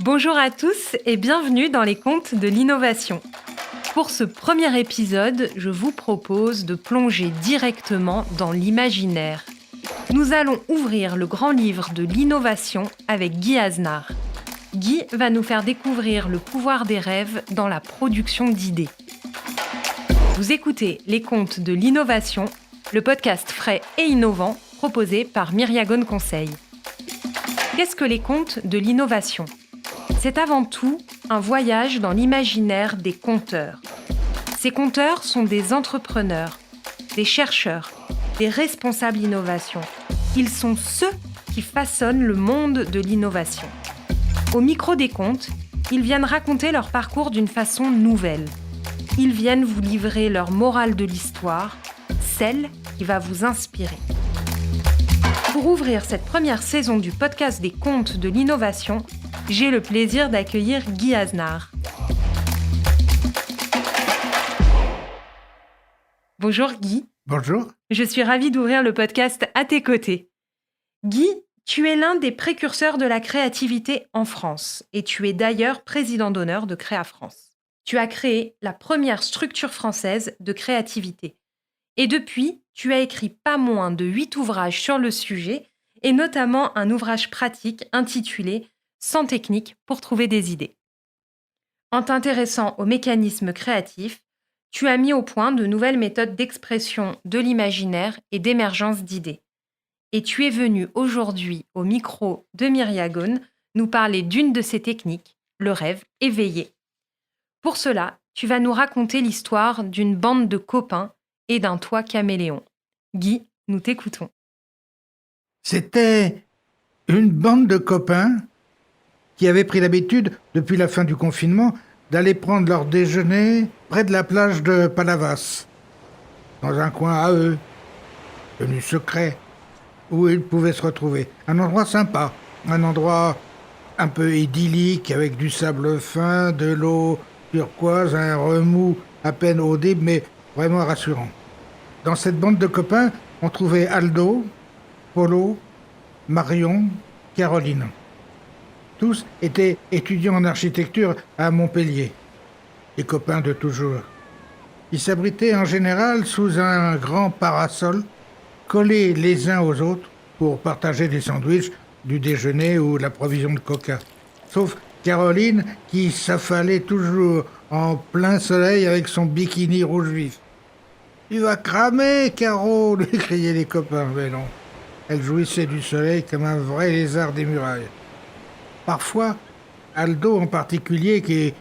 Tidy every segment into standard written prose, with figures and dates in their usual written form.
Bonjour à tous et bienvenue dans les contes de l'innovation. Pour ce premier épisode, je vous propose de plonger directement dans l'imaginaire. Nous allons ouvrir le grand livre de l'innovation avec Guy Aznar. Guy va nous faire découvrir le pouvoir des rêves dans la production d'idées. Vous écoutez Les contes de l'innovation, le podcast frais et innovant proposé par Myriagone Conseil. Qu'est-ce que les contes de l'innovation ? C'est avant tout un voyage dans l'imaginaire des conteurs. Ces conteurs sont des entrepreneurs, des chercheurs, des responsables innovation. Ils sont ceux qui façonnent le monde de l'innovation. Au micro des contes, ils viennent raconter leur parcours d'une façon nouvelle. Ils viennent vous livrer leur morale de l'histoire, celle qui va vous inspirer. Pour ouvrir cette première saison du podcast des contes de l'innovation, j'ai le plaisir d'accueillir Guy Aznar. Bonjour Guy. Bonjour. Je suis ravie d'ouvrir le podcast à tes côtés. Guy, tu es l'un des précurseurs de la créativité en France et tu es d'ailleurs président d'honneur de Créa France. Tu as créé la première structure française de créativité. Et depuis, tu as écrit pas moins de 8 ouvrages sur le sujet et notamment un ouvrage pratique intitulé « Sans technique pour trouver des idées ». En t'intéressant aux mécanismes créatifs, tu as mis au point de nouvelles méthodes d'expression de l'imaginaire et d'émergence d'idées. Et tu es venu aujourd'hui au micro de Myriagone nous parler d'une de ces techniques, le rêve éveillé. Pour cela, tu vas nous raconter l'histoire d'une bande de copains et d'un toit caméléon. Guy, nous t'écoutons. C'était une bande de copains qui avaient pris l'habitude, depuis la fin du confinement, d'aller prendre leur déjeuner près de la plage de Palavas, dans un coin à eux, tenu secret, où ils pouvaient se retrouver. Un endroit sympa, un endroit un peu idyllique, avec du sable fin, de l'eau turquoise, un remous à peine audible, mais vraiment rassurant. Dans cette bande de copains, on trouvait Aldo, Polo, Marion, Caroline. Tous étaient étudiants en architecture à Montpellier, les copains de toujours. Ils s'abritaient en général sous un grand parasol, collés les uns aux autres pour partager des sandwichs, du déjeuner ou la provision de coca. Sauf Caroline qui s'affalait toujours en plein soleil avec son bikini rouge vif. « Tu vas cramer, Caro !» lui criaient les copains. Mais non, elle jouissait du soleil comme un vrai lézard des murailles. Parfois, Aldo en particulier, qui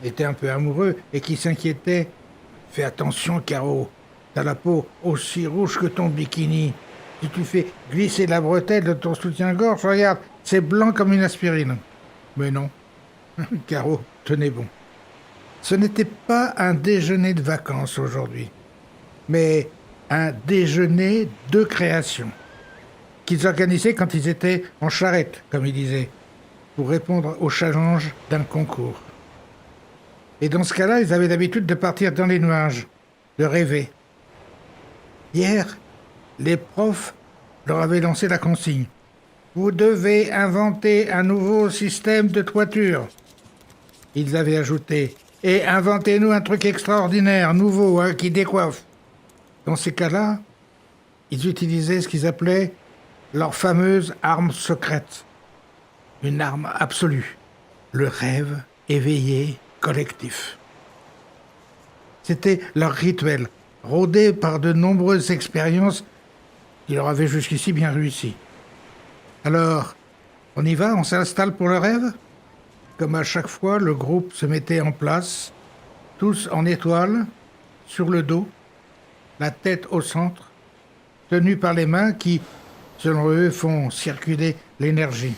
était un peu amoureux et qui s'inquiétait, « Fais attention, Caro, t'as la peau aussi rouge que ton bikini. Si tu fais glisser la bretelle de ton soutien-gorge, regarde, c'est blanc comme une aspirine. » Mais non, Caro tenait bon. Ce n'était pas un déjeuner de vacances aujourd'hui, mais un déjeuner de création, qu'ils organisaient quand ils étaient en charrette, comme ils disaient, pour répondre au challenge d'un concours. Et dans ce cas-là, ils avaient l'habitude de partir dans les nuages, de rêver. Hier, les profs leur avaient lancé la consigne. « Vous devez inventer un nouveau système de toiture. » Ils avaient ajouté « Et inventez-nous un truc extraordinaire, nouveau, qui décoiffe. » Dans ces cas-là, ils utilisaient ce qu'ils appelaient leur fameuse arme secrète. Une arme absolue, le rêve éveillé collectif. C'était leur rituel, rodé par de nombreuses expériences qui leur avaient jusqu'ici bien réussi. Alors, on y va, on s'installe pour le rêve ? Comme à chaque fois, le groupe se mettait en place, tous en étoile, sur le dos, la tête au centre, tenus par les mains qui, selon eux, font circuler l'énergie.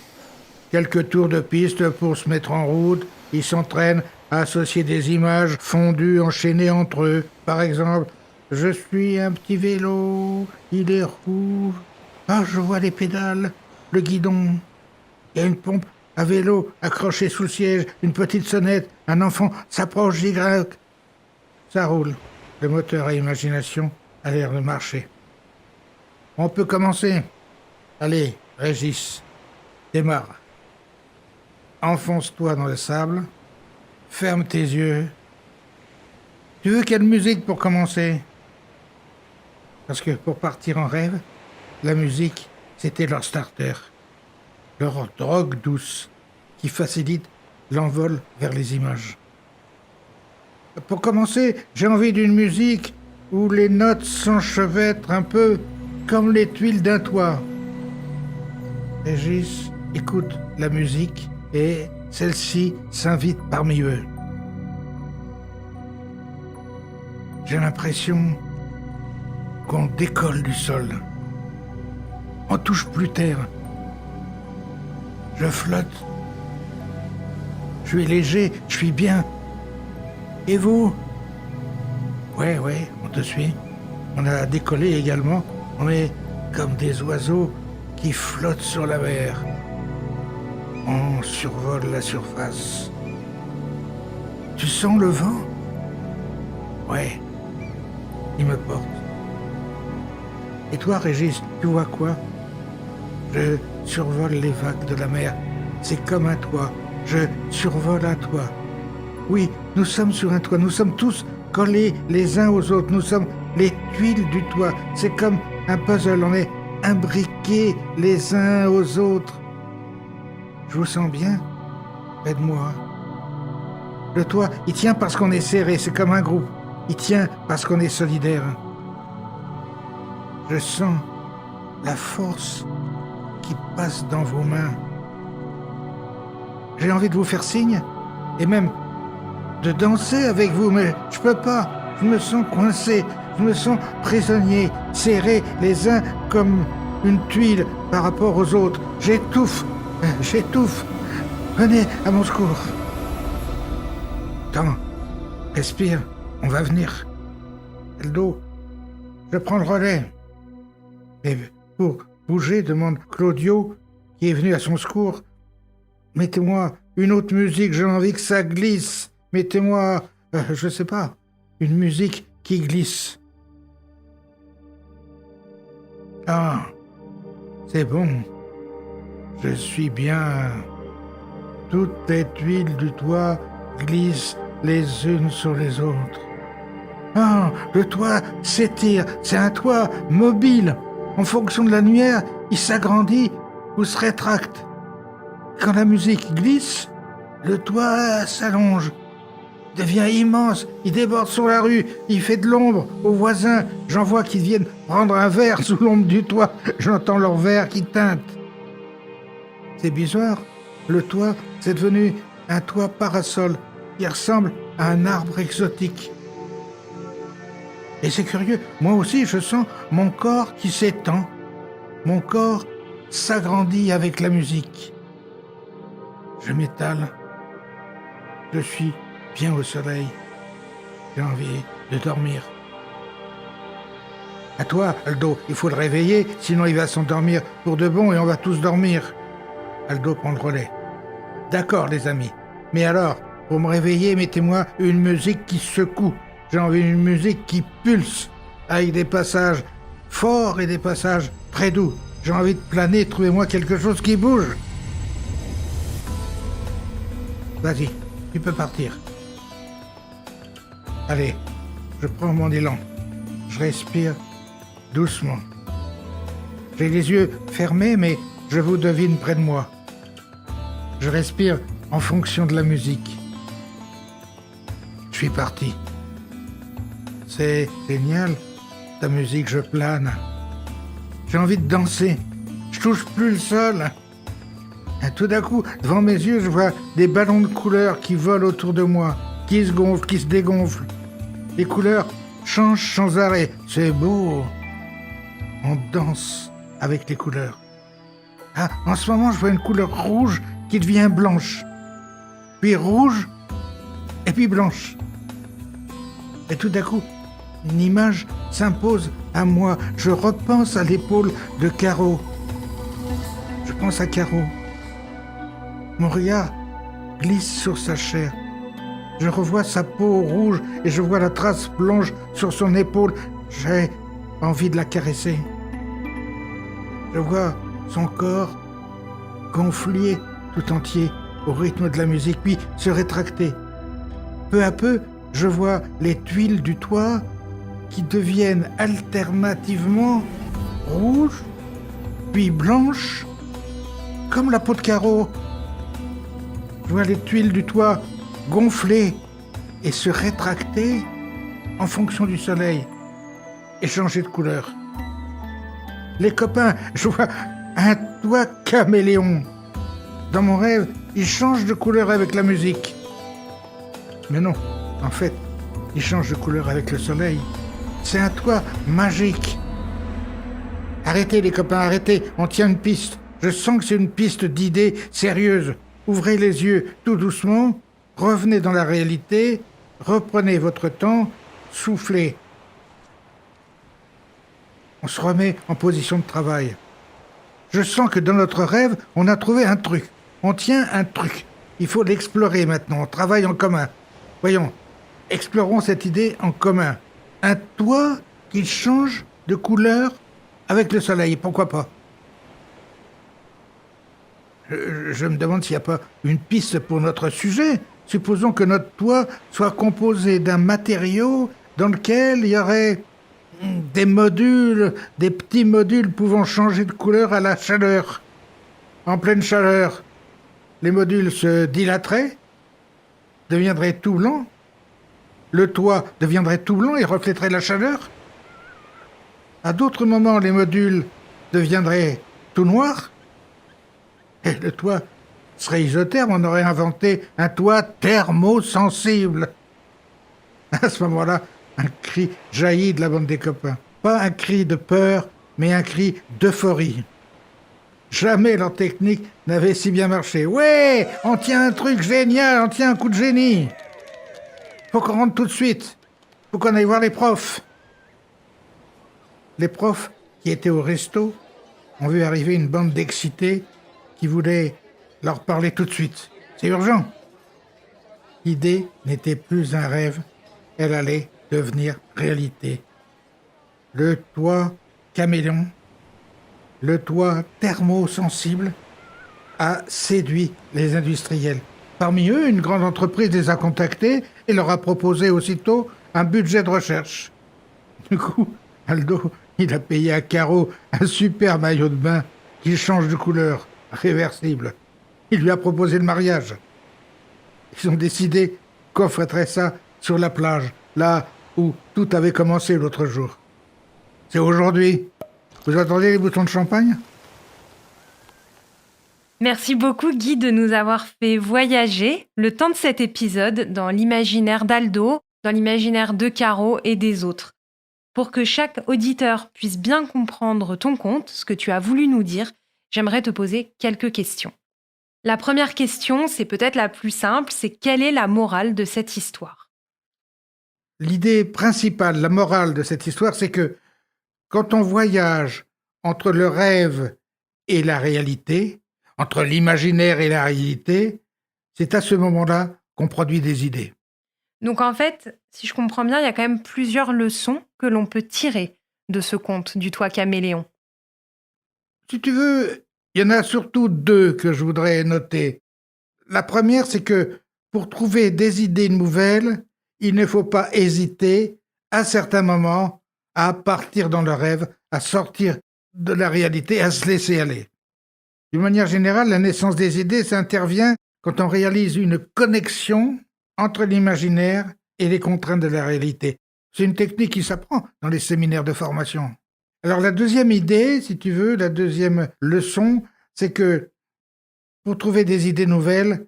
Quelques tours de piste pour se mettre en route, ils s'entraînent à associer des images fondues, enchaînées entre eux. Par exemple, « Je suis un petit vélo, il est rouge. Ah, je vois les pédales, le guidon. Il y a une pompe à vélo accrochée sous le siège, une petite sonnette, un enfant s'approche d'Y. » Ça roule. Le moteur à imagination a l'air de marcher. On peut commencer. Allez, Régis, démarre. enfonce-toi dans le sable, ferme tes yeux. Tu veux quelle musique pour commencer? Parce que pour partir en rêve, la musique, c'était leur starter, leur drogue douce qui facilite l'envol vers les images. Pour commencer, j'ai envie d'une musique où les notes s'enchevêtrent un peu comme les tuiles d'un toit. Régis écoute la musique et celle-ci s'invite parmi eux. J'ai l'impression qu'on décolle du sol. On touche plus terre. Je flotte. Je suis léger, je suis bien. Et vous? Ouais, on te suit. On a décollé également. On est comme des oiseaux qui flottent sur la mer. On survole la surface. Tu sens le vent? Ouais, il me porte. Et toi, Régis, tu vois quoi? Je survole les vagues de la mer. C'est comme un toit. Je survole un toit. Oui, nous sommes sur un toit. Nous sommes tous collés les uns aux autres. Nous sommes les tuiles du toit. C'est comme un puzzle. On est imbriqués les uns aux autres. Je vous sens bien? Aide-moi. Le toit, il tient parce qu'on est serré. C'est comme un groupe. Il tient parce qu'on est solidaire. Je sens la force qui passe dans vos mains. J'ai envie de vous faire signe et même de danser avec vous, mais je peux pas. Je me sens coincé, je me sens prisonnier, serré les uns comme une tuile par rapport aux autres. J'étouffe. Venez à mon secours. Attends, respire, on va venir. Aldo, je prends le relais. Et pour bouger, demande Claudio, qui est venu à son secours. Mettez-moi une autre musique, j'ai envie que ça glisse. Mettez-moi, je sais pas, une musique qui glisse. Ah, c'est bon. Je suis bien. Toutes les tuiles du toit glissent les unes sur les autres. Ah, le toit s'étire, c'est un toit mobile. En fonction de la lumière, il s'agrandit ou se rétracte. Quand la musique glisse, le toit s'allonge, devient immense, il déborde sur la rue, il fait de l'ombre aux voisins. J'en vois qui viennent prendre un verre sous l'ombre du toit, j'entends leur verre qui teinte. C'est bizarre, le toit, c'est devenu un toit parasol qui ressemble à un arbre exotique. Et c'est curieux, moi aussi je sens mon corps qui s'étend, mon corps s'agrandit avec la musique. Je m'étale, je suis bien au soleil, j'ai envie de dormir. À toi, Aldo, il faut le réveiller, sinon il va s'endormir pour de bon et on va tous dormir. Aldo prend le relais. D'accord les amis, mais alors, pour me réveiller, mettez-moi une musique qui secoue. J'ai envie d'une musique qui pulse, avec des passages forts et des passages très doux. J'ai envie de planer, trouvez-moi quelque chose qui bouge. Vas-y, tu peux partir. Allez, je prends mon élan. Je respire doucement. J'ai les yeux fermés, mais je vous devine près de moi. Je respire en fonction de la musique. Je suis parti. C'est génial, ta musique, je plane. J'ai envie de danser. Je touche plus le sol. Et tout d'un coup, devant mes yeux, je vois des ballons de couleurs qui volent autour de moi, qui se gonflent, qui se dégonflent. Les couleurs changent sans arrêt. C'est beau. On danse avec les couleurs. Ah, en ce moment, je vois une couleur rouge qui devient blanche. Puis rouge, et puis blanche. Et tout d'un coup, une image s'impose à moi. Je repense à l'épaule de Caro. Je pense à Caro. Mon regard glisse sur sa chair. Je revois sa peau rouge et je vois la trace blanche sur son épaule. J'ai envie de la caresser. Je vois son corps gonflé tout entier. au rythme de la musique, puis se rétracter. Peu à peu, je vois les tuiles du toit qui deviennent alternativement rouges, puis blanches, comme la peau de carreau. Je vois les tuiles du toit gonfler et se rétracter en fonction du soleil et changer de couleur. Les copains, je vois un toit caméléon. Dans mon rêve, il change de couleur avec la musique. Mais non, en fait, il change de couleur avec le soleil. C'est un toit magique. Arrêtez les copains, arrêtez, on tient une piste. Je sens que c'est une piste d'idées sérieuses. Ouvrez les yeux tout doucement, revenez dans la réalité, reprenez votre temps, soufflez. On se remet en position de travail. Je sens que dans notre rêve, on a trouvé un truc. On tient un truc. Il faut l'explorer maintenant. On travaille en commun. Voyons, explorons cette idée en commun. Un toit qui change de couleur avec le soleil. Pourquoi pas? Je me demande s'il n'y a pas une piste pour notre sujet. Supposons que notre toit soit composé d'un matériau dans lequel il y aurait des modules, des petits modules pouvant changer de couleur à la chaleur. En pleine chaleur, les modules se dilateraient, deviendraient tout blancs. Le toit deviendrait tout blanc et reflèterait la chaleur. À d'autres moments, les modules deviendraient tout noirs. Et le toit serait isotherme, on aurait inventé un toit thermosensible. À ce moment-là, un cri jaillit de la bande des copains. Pas un cri de peur, mais un cri d'euphorie. Jamais leur technique n'avait si bien marché. Ouais, on tient un truc génial, on tient un coup de génie. Faut qu'on rentre tout de suite. Faut qu'on aille voir les profs. Les profs qui étaient au resto ont vu arriver une bande d'excités qui voulaient leur parler tout de suite. C'est urgent. L'idée n'était plus un rêve, elle allait devenir réalité. Le toit caméléon, le toit thermosensible, a séduit les industriels. Parmi eux, une grande entreprise les a contactés et leur a proposé aussitôt un budget de recherche. Du coup, Aldo, il a payé à Caro un super maillot de bain qui change de couleur, réversible. Il lui a proposé le mariage. Ils ont décidé qu'on ferait ça sur la plage, là où tout avait commencé l'autre jour. C'est aujourd'hui. Vous attendez les boutons de champagne ? Merci beaucoup Guy de nous avoir fait voyager le temps de cet épisode dans l'imaginaire d'Aldo, dans l'imaginaire de Caro et des autres. Pour que chaque auditeur puisse bien comprendre ton conte, ce que tu as voulu nous dire, j'aimerais te poser quelques questions. La première question, c'est peut-être la plus simple, c'est quelle est la morale de cette histoire ? L'idée principale, la morale de cette histoire, c'est que quand on voyage entre le rêve et la réalité, entre l'imaginaire et la réalité, c'est à ce moment-là qu'on produit des idées. Donc en fait, si je comprends bien, il y a quand même plusieurs leçons que l'on peut tirer de ce conte du toit caméléon. Si tu veux, il y en a surtout deux que je voudrais noter. La première, c'est que pour trouver des idées nouvelles, il ne faut pas hésiter, à certains moments, à partir dans le rêve, à sortir de la réalité, à se laisser aller. D'une manière générale, la naissance des idées, ça intervient quand on réalise une connexion entre l'imaginaire et les contraintes de la réalité. C'est une technique qui s'apprend dans les séminaires de formation. Alors la deuxième idée, si tu veux, la deuxième leçon, c'est que pour trouver des idées nouvelles,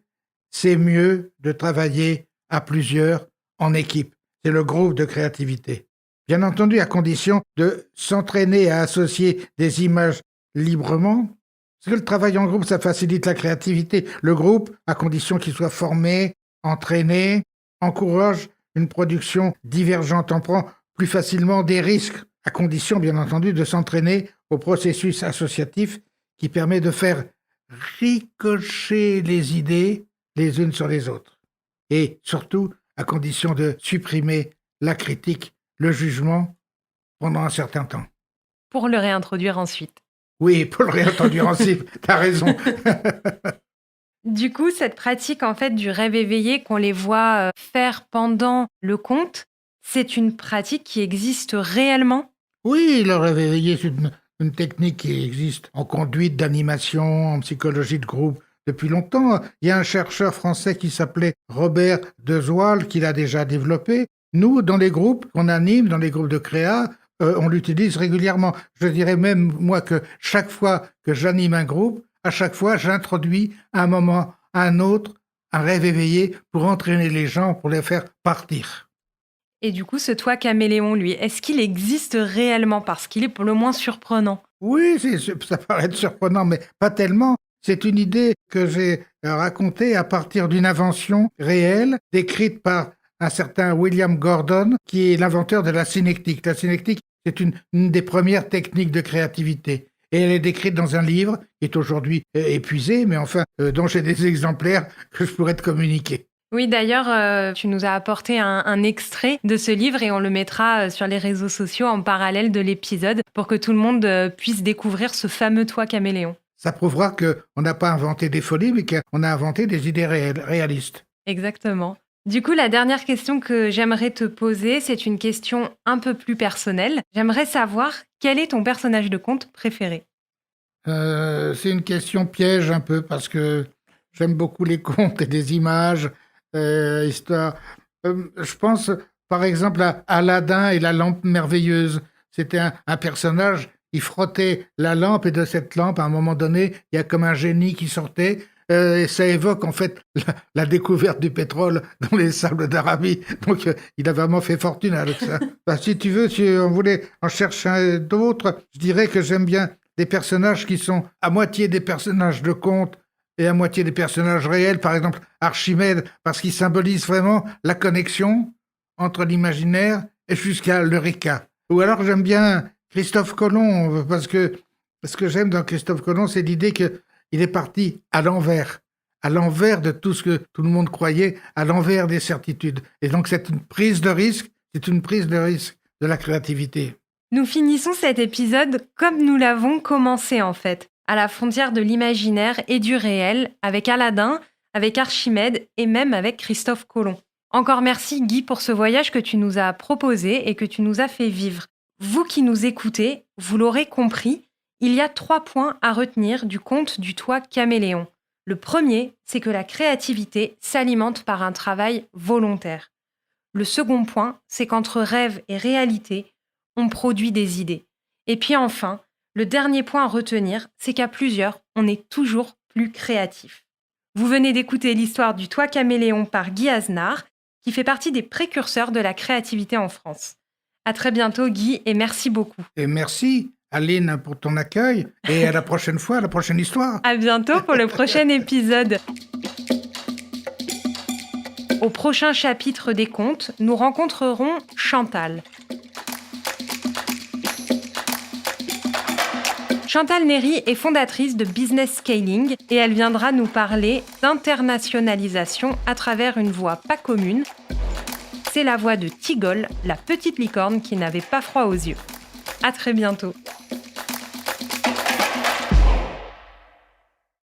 c'est mieux de travailler à plusieurs en équipe. C'est le groupe de créativité. Bien entendu, à condition de s'entraîner à associer des images librement, parce que le travail en groupe, ça facilite la créativité. Le groupe, à condition qu'il soit formé, entraîné, encourage une production divergente. On prend plus facilement des risques, à condition, bien entendu, de s'entraîner au processus associatif qui permet de faire ricocher les idées les unes sur les autres. Et surtout, à condition de supprimer la critique, le jugement, pendant un certain temps. Pour le réintroduire ensuite. Oui, pour le réintroduire ensuite, t'as raison. Du coup, cette pratique en fait du rêve éveillé qu'on les voit faire pendant le conte, c'est une pratique qui existe réellement? Oui, le rêve éveillé, c'est une technique qui existe en conduite d'animation, en psychologie de groupe depuis longtemps. Il y a un chercheur français qui s'appelait Robert Dezoil qui l'a déjà développé. Nous, dans les groupes qu'on anime, dans les groupes de créa, on l'utilise régulièrement. Je dirais même, moi, que chaque fois que j'anime un groupe, à chaque fois, j'introduis à un moment, à un autre, un rêve éveillé pour entraîner les gens, pour les faire partir. Et du coup, ce toit caméléon, lui, est-ce qu'il existe réellement? Parce qu'il est pour le moins surprenant. Oui, ça paraît être surprenant, mais pas tellement. C'est une idée que j'ai racontée à partir d'une invention réelle, décrite par un certain William Gordon, qui est l'inventeur de la synectique. La synectique, c'est une des premières techniques de créativité. Et elle est décrite dans un livre qui est aujourd'hui épuisé, mais enfin, dont j'ai des exemplaires que je pourrais te communiquer. Oui, d'ailleurs, tu nous as apporté un extrait de ce livre et on le mettra sur les réseaux sociaux en parallèle de l'épisode pour que tout le monde puisse découvrir ce fameux toit caméléon. Ça prouvera qu'on n'a pas inventé des folies, mais qu'on a inventé des idées réalistes. Exactement. Du coup, la dernière question que j'aimerais te poser, c'est une question un peu plus personnelle. J'aimerais savoir quel est ton personnage de conte préféré? C'est une question piège un peu parce que j'aime beaucoup les contes et des images, histoires. Je pense par exemple à Aladdin et la lampe merveilleuse. C'était un personnage qui frottait la lampe et de cette lampe, à un moment donné, il y a comme un génie qui sortait. Et ça évoque en fait la découverte du pétrole dans les sables d'Arabie. Donc il a vraiment fait fortune avec ça. Si tu veux, si on voulait en chercher d'autres, je dirais que j'aime bien des personnages qui sont à moitié des personnages de contes et à moitié des personnages réels. Par exemple, Archimède, parce qu'il symbolise vraiment la connexion entre l'imaginaire et jusqu'à l'Eureka. Ou alors j'aime bien Christophe Colomb, parce que ce que j'aime dans Christophe Colomb, c'est l'idée qu'il est parti à l'envers de tout ce que tout le monde croyait, à l'envers des certitudes. Et donc c'est une prise de risque de la créativité. Nous finissons cet épisode comme nous l'avons commencé en fait, à la frontière de l'imaginaire et du réel, avec Aladdin, avec Archimède et même avec Christophe Colomb. Encore merci Guy pour ce voyage que tu nous as proposé et que tu nous as fait vivre. Vous qui nous écoutez, vous l'aurez compris, il y a 3 points à retenir du conte du toit caméléon. Le premier, c'est que la créativité s'alimente par un travail volontaire. Le second point, c'est qu'entre rêve et réalité, on produit des idées. Et puis enfin, le dernier point à retenir, c'est qu'à plusieurs, on est toujours plus créatif. Vous venez d'écouter l'histoire du toit caméléon par Guy Aznar, qui fait partie des précurseurs de la créativité en France. À très bientôt Guy et merci beaucoup. Et merci Aline pour ton accueil et à la prochaine fois, à la prochaine histoire. À bientôt pour le prochain épisode. Au prochain chapitre des contes, nous rencontrerons Chantal. Chantal Néry est fondatrice de Business Scaling et elle viendra nous parler d'internationalisation à travers une voix pas commune. C'est la voix de Tigol, la petite licorne qui n'avait pas froid aux yeux. À très bientôt.